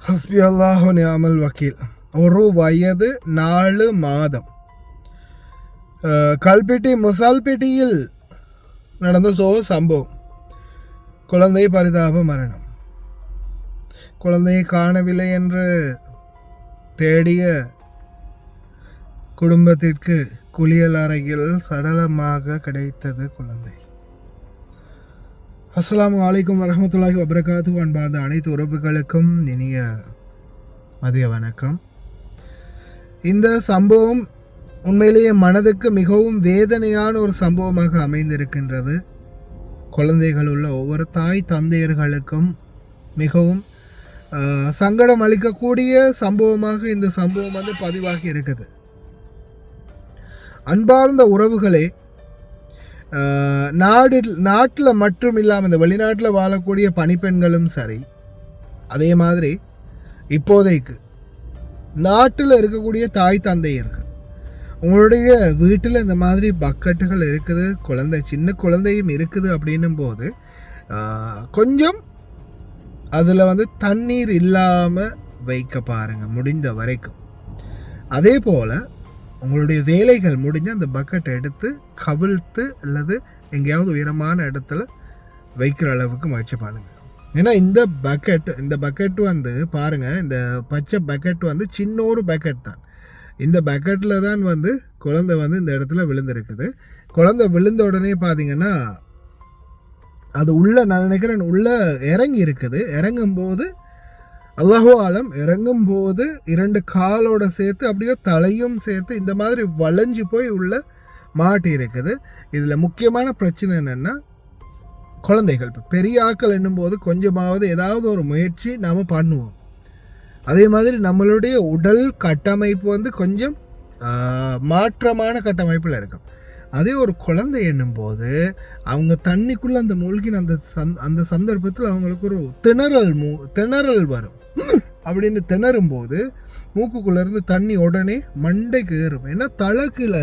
ஹஸ்பி அல்லாஹு நிஅமல் வக்கீல். ஒரு வயது 4 மாதம் கல்பிட்டி முசால்பிட்டியில் நடந்த சம்பவம். குழந்தை பரிதாப மரணம். குழந்தையை காணவில்லை என்று தேடிய குடும்பத்திற்கு குளியல் அறையில் சடலமாக கிடைத்தது குழந்தை. அஸ்ஸலாமு அலைக்கும் வரஹ்மத்துல்லாஹி வபரகாத்து. அன்பார்ந்த அனைத்து உறவுகளுக்கும் இனிய மதிய வணக்கம். இந்த சம்பவம் உண்மையிலேயே மனதுக்கு மிகவும் வேதனையான ஒரு சம்பவமாக அமைந்திருக்கின்றது. குழந்தைகள் உள்ள ஒவ்வொரு தாய் தந்தையர்களுக்கும் மிகவும் சங்கடம் அளிக்கக்கூடிய சம்பவமாக இந்த சம்பவம் பதிவாகி இருக்குது. அன்பார்ந்த உறவுகளே, நாட்டில் மட்டும் இல்லாமல் இந்த வெளிநாட்டில் வாழக்கூடிய பணிப்பெண்களும் சரி, அதே மாதிரி இப்போதைக்கு நாட்டில் இருக்கக்கூடிய தாய் தந்தையர்கள், உங்களுடைய வீட்டில் இந்த மாதிரி பக்கெட்டுகள் இருக்குது, சின்ன குழந்தையும் இருக்குது அப்படின்னும் போது கொஞ்சம் அதில் தண்ணீர் இல்லாமல் வைக்க பாருங்கள் முடிந்த வரைக்கும். அதே போல் உங்களுடைய வேலைகள் முடிஞ்சு அந்த பக்கெட்டை எடுத்து கவிழ்த்து அல்லது எங்கேயாவது உயரமான இடத்துல வைக்கிற அளவுக்கு முயற்சி பண்ணுங்கள். ஏன்னா இந்த பக்கெட் பாருங்கள், இந்த பச்சை பக்கெட் சின்ன ஒரு பக்கெட் தான். இந்த பக்கெட்டில் தான் குழந்தை இந்த இடத்துல விழுந்திருக்குது. குழந்தை விழுந்த உடனே பார்த்தீங்கன்னா அது நான் நினைக்கிறேன் உள்ளே இறங்கி இருக்குது. இறங்கும்போது அல்லாஹு ஆலம், இறங்கும்போது 2 காலோட சேர்த்து அப்படியே தலையும் சேர்த்து இந்த மாதிரி வளைஞ்சு போய் உள்ள மாட்டி இருக்குது. இதில் முக்கியமான பிரச்சனை என்னென்னா, குழந்தைகள் இப்போ பெரிய ஆக்கள் என்னும்போது கொஞ்சமாவது ஏதாவது ஒரு முயற்சி நாம் பண்ணுவோம். அதே மாதிரி நம்மளுடைய உடல் கட்டமைப்பு கொஞ்சம் மாற்றமான கட்டமைப்பில் இருக்கும். அதே ஒரு குழந்தை என்னும்போது அவங்க தண்ணிக்குள்ளே அந்த மூழ்கின அந்த சந்தர்ப்பத்தில் அவங்களுக்கு ஒரு திணறல் வரும். அப்படின்னு திணறும் போது மூக்குக்குள்ளேருந்து தண்ணி உடனே மண்டைக்கு ஏறும். ஏன்னா தலைகீழ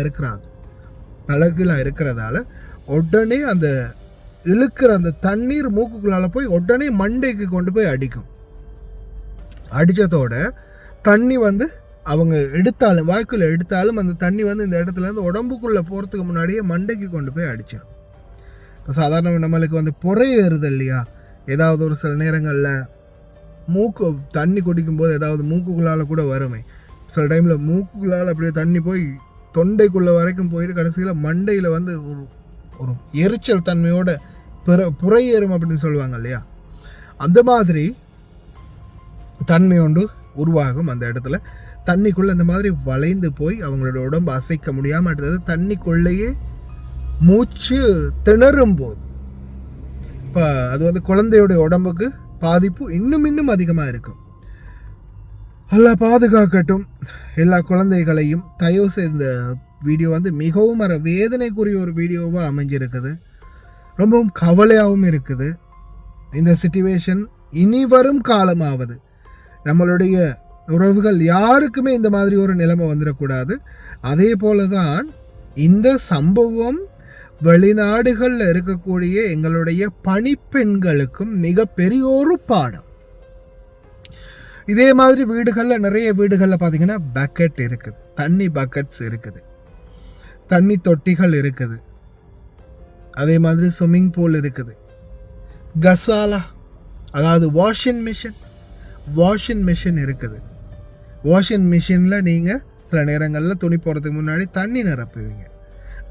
இருக்கிறதால உடனே அந்த இழுக்கிற அந்த தண்ணீர் மூக்குக்குள்ளால போய் உடனே மண்டைக்கு கொண்டு போய் அடிக்கும். அடித்ததோட தண்ணி அவங்க எடுத்தாலும் வாய்க்குள்ள எடுத்தாலும் அந்த தண்ணி இந்த இடத்துலேருந்து உடம்புக்குள்ளே போகிறதுக்கு முன்னாடியே மண்டைக்கு கொண்டு போய் அடிச்சிடும். இப்போ சாதாரண நம்மளுக்கு புறை ஏறுது இல்லையா, ஏதாவது ஒரு சில நேரங்களில் தண்ணி குடிக்கும்போது ஏதாவது மூக்குக்குள்ளால் கூட வருமே. சில டைமில் மூக்குக்குள்ளால் அப்படியே தண்ணி போய் தொண்டைக்குள்ளே வரைக்கும் போயிட்டு கடைசியில் மண்டையில் ஒரு எரிச்சல் தன்மையோட புறை ஏறும் அப்படின்னு சொல்லுவாங்க இல்லையா, அந்த மாதிரி தன்மை ஒன்று உருவாகும். அந்த இடத்துல தண்ணிக்குள்ளே இந்த மாதிரி வளைந்து போய் அவங்களோட உடம்பு அசைக்க முடியாமல் அடுத்தது தண்ணிக்குள்ளேயே மூச்சு திணறும் போது இப்போ அது குழந்தையோடைய உடம்புக்கு பாதிப்பு இன்னும் அதிகமாக இருக்கும். நல்லா பாதுகாக்கட்டும் எல்லா குழந்தைகளையும். தயவு செய்து இந்த வீடியோ மிகவும் வேதனைக்குரிய ஒரு வீடியோவாக அமைஞ்சிருக்குது. ரொம்பவும் கவலையாகவும் இருக்குது. இந்த சிச்சுவேஷன் இனி வரும் காலமாவது நம்மளுடைய உறவுகள் யாருக்குமே இந்த மாதிரி ஒரு நிலைமை வந்துடக்கூடாது. அதே போல தான் இந்த சம்பவம் வெளிநாடுகளில் இருக்கக்கூடிய எங்களுடைய பணிப்பெண்களுக்கும் மிகப்பெரிய ஒரு பாடம். இதே மாதிரி நிறைய வீடுகளில் பார்த்தீங்கன்னா பக்கெட் இருக்குது, தண்ணி பக்கெட்ஸ் இருக்குது, தண்ணி தொட்டிகள் இருக்குது, அதே மாதிரி ஸ்விம்மிங் பூல் இருக்குது, கசாலா அதாவது வாஷிங் மிஷின் இருக்குது. வாஷிங் மிஷினில் நீங்கள் சில நேரங்களில் துணி போகிறதுக்கு முன்னாடி தண்ணி நிரப்புவீங்க.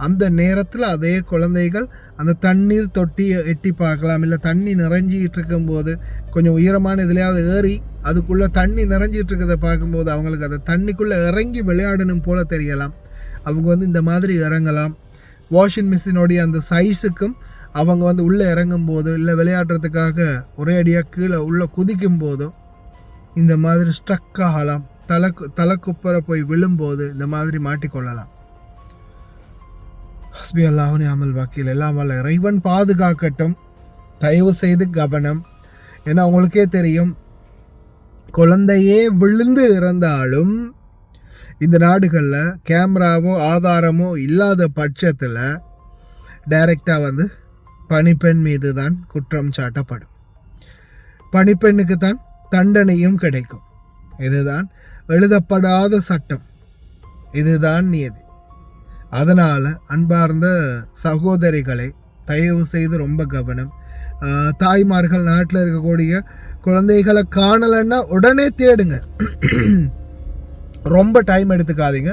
அந்த நேரத்தில் அதே குழந்தைகள் அந்த தண்ணீர் தொட்டியை எட்டி பார்க்கலாம். இல்லை தண்ணி நிறைஞ்சிக்கிட்டு இருக்கும்போது கொஞ்சம் உயரமான இதுலையாவது ஏறி அதுக்குள்ளே தண்ணி நிறைஞ்சிட்டு இருக்கிறத பார்க்கும்போது அவங்களுக்கு அந்த தண்ணிக்குள்ளே இறங்கி விளையாடணும் போல தெரியலாம். அவங்க இந்த மாதிரி இறங்கலாம். வாஷிங் மிஷினோடைய அந்த சைஸுக்கும் அவங்க உள்ளே இறங்கும் போது இல்லை விளையாடுறதுக்காக ஒரே அடியாக கீழே உள்ளே குதிக்கும் போதோ இந்த மாதிரி ஸ்ட்ரக் ஆகலாம். தலைக்குப்பர போய் விழும்போது இந்த மாதிரி மாட்டிக்கொள்ளலாம். ஹஸ்பி அல்லாஹு நிஅமல் வக்கீல். எல்லாம் வல்ல இறைவன் பாதுகாக்கட்டும். தயவு செய்து கவனம். ஏன்னா உங்களுக்கே தெரியும், குழந்தையே விழுந்து இறந்தாலும் இந்த நாடுகளில் கேமராவோ ஆதாரமோ இல்லாத பட்சத்தில் டைரெக்டாக பணிப்பெண் மீது தான் குற்றம் சாட்டப்படும். பணிப்பெண்ணுக்கு தான் தண்டனையும் கிடைக்கும். இதுதான் எழுதப்படாத சட்டம், இதுதான் நியதி. அதனால் அன்பார்ந்த சகோதரிகளை தயவு செய்து ரொம்ப கவனம். தாய்மார்கள் நாட்டில் இருக்கக்கூடிய குழந்தைகளை காணலைன்னா உடனே தேடுங்க, ரொம்ப டைம் எடுத்துக்காதீங்க,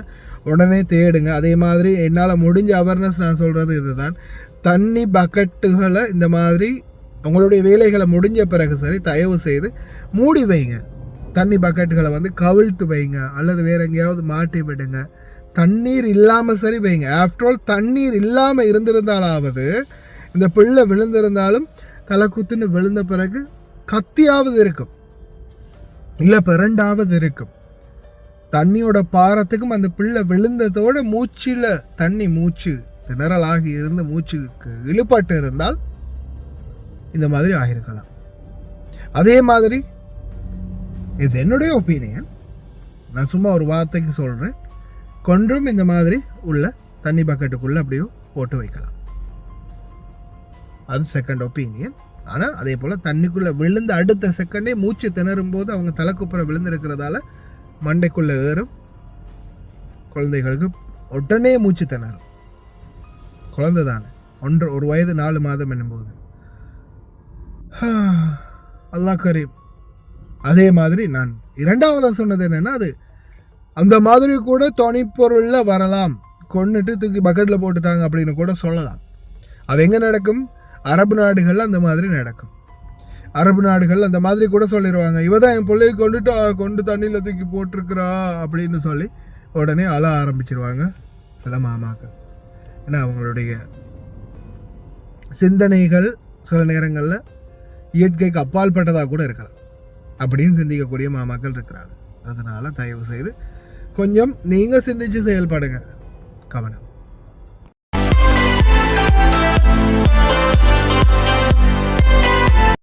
உடனே தேடுங்க. அதே மாதிரி என்னால் முடிஞ்ச அவேர்னஸ் நான் சொல்கிறது இதுதான், தண்ணி பக்கெட்டுகளை இந்த மாதிரி உங்களுடைய வேலைகளை முடிஞ்ச பிறகு சரி தயவு செய்து மூடி வைங்க. தண்ணி பக்கெட்டுகளை வந்து கவிழ்த்து வைங்க அல்லது வேற எங்கேயாவது மாட்டி விடுங்க. தண்ணீர் இல்லாமல் சரி வைங்க. ஆஃப்டர் ஆல் தண்ணீர் இல்லாமல் இருந்திருந்தாலாவது இந்த பிள்ளை விழுந்திருந்தாலும் தலை குத்துன்னு விழுந்த பிறகு கத்தியாவது இருக்கும், இல்லை பிறண்டாவது இருக்கும். தண்ணியோட பாரத்துக்கும் அந்த பிள்ளை விழுந்ததோட மூச்சில் தண்ணி மூச்சு திணறலாகி இருந்து மூச்சுக்கு இழுப்பட்டு இருந்தால் இந்த மாதிரி ஆகியிருக்கலாம். அதே மாதிரி இது என்னுடைய ஒப்பீனியன், நான் சும்மா ஒரு வார்த்தைக்கு சொல்கிறேன், கொன்றும் இந்த மாதிரி உள்ள தண்ணி பக்கெட்டுக்குள்ளே அப்படியோ போட்டு வைக்கலாம். அது செகண்ட் ஒப்பீனியன். ஆனால் அதே போல் தண்ணிக்குள்ளே விழுந்து அடுத்த செகண்டே மூச்சு திணறும் போது அவங்க தலைக்குப்புற விழுந்திருக்கிறதால மண்டைக்குள்ளே ஏறும், குழந்தைகளுக்கு உடனே மூச்சு திணறும். குழந்தை தானே, 1 வயது 4 மாதம் என்னும்போது அல்லாஹ் கரீம். அதே மாதிரி நான் இரண்டாவதாக சொன்னது என்னென்னா, அது அந்த மாதிரி கூட துணைப்பொருளில் வரலாம், கொண்டுட்டு தூக்கி பக்கெட்டில் போட்டுட்டாங்க அப்படின்னு கூட சொல்லலாம். அது எங்கே நடக்கும்? அரபு நாடுகளில் அந்த மாதிரி நடக்கும். அரபு நாடுகள் அந்த மாதிரி கூட சொல்லிடுவாங்க, இவ தான் என் பிள்ளையை கொண்டு தண்ணியில் தூக்கி போட்டிருக்கிறா அப்படின்னு சொல்லி உடனே அழ ஆரம்பிச்சிருவாங்க சில மாமாக்கள். ஏன்னா அவங்களுடைய சிந்தனைகள் சில நேரங்களில் இயற்கைக்கு அப்பால் பட்டதாக கூட இருக்கலாம், அப்படின்னு சிந்திக்கக்கூடிய மாமாக்கள் இருக்கிறாங்க. அதனால் தயவு செய்து கொஞ்சம் நீங்கள் சிந்திச்சு செயல்படுங்க, கவனம்.